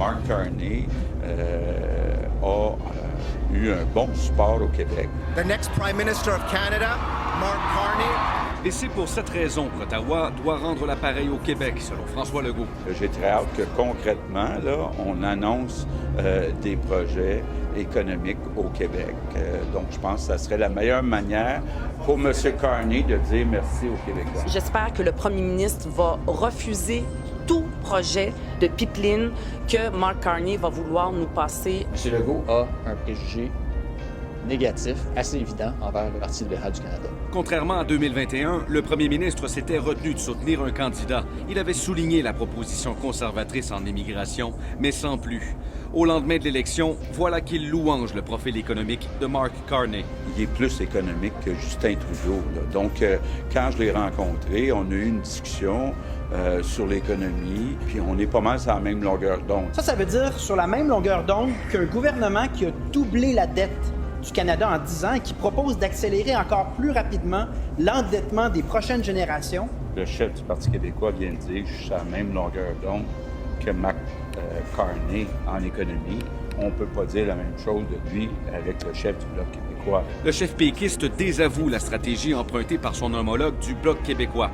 Mark Carney a eu un bon support au Québec. The next Prime Minister of Canada, Mark Carney. Et c'est pour cette raison qu'Ottawa doit rendre l'appareil au Québec, selon François Legault. J'ai très hâte que concrètement, là, on annonce des projets économiques au Québec. Donc, je pense que ça serait la meilleure manière pour M. Carney de dire merci aux Québécois. J'espère que le premier ministre va refuser tout projet de pipeline que Mark Carney va vouloir nous passer. M. Legault a un préjugé négatif assez évident envers le Parti libéral du Canada. Contrairement à 2021, le premier ministre s'était retenu de soutenir un candidat. Il avait souligné la proposition conservatrice en immigration, mais sans plus. Au lendemain de l'élection, voilà qu'il louange le profil économique de Mark Carney. Il est plus économique que Justin Trudeau, là. Donc, quand je l'ai rencontré, on a eu une discussion sur l'économie, puis on est pas mal sur la même longueur d'onde. Ça veut dire sur la même longueur d'onde qu'un gouvernement qui a doublé la dette du Canada en 10 ans et qui propose d'accélérer encore plus rapidement l'endettement des prochaines générations. Le chef du Parti québécois vient de dire que je suis sur la même longueur d'onde que Mark Carney en économie. On ne peut pas dire la même chose de lui avec le chef du Bloc québécois. Le chef péquiste désavoue la stratégie empruntée par son homologue du Bloc québécois.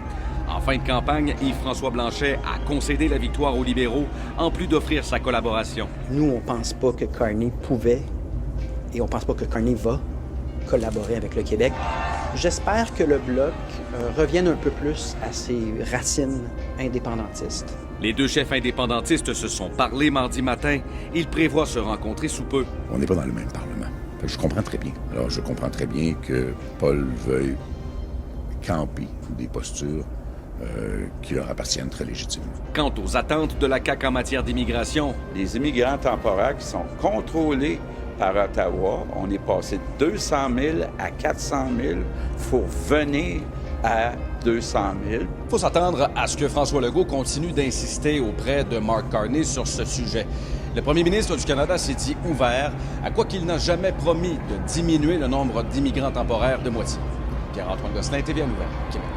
En fin de campagne, Yves-François Blanchet a concédé la victoire aux libéraux, en plus d'offrir sa collaboration. Nous, on ne pense pas que Carney pouvait et on ne pense pas que Carney va collaborer avec le Québec. J'espère que le Bloc revienne un peu plus à ses racines indépendantistes. Les deux chefs indépendantistes se sont parlé mardi matin. Ils prévoient se rencontrer sous peu. On n'est pas dans le même Parlement. Je comprends très bien. Alors, je comprends très bien que Paul veuille camper des postures qui leur appartiennent très légitimement. Quant aux attentes de la CAQ en matière d'immigration, les immigrants temporaires qui sont contrôlés par Ottawa, on est passé de 200 000 à 400 000. Il faut venir à 200 000. Il faut s'attendre à ce que François Legault continue d'insister auprès de Mark Carney sur ce sujet. Le premier ministre du Canada s'est dit ouvert, à quoi qu'il n'a jamais promis de diminuer le nombre d'immigrants temporaires de moitié. Pierre-Antoine Gosselin, TVA Nouvelles, Québec.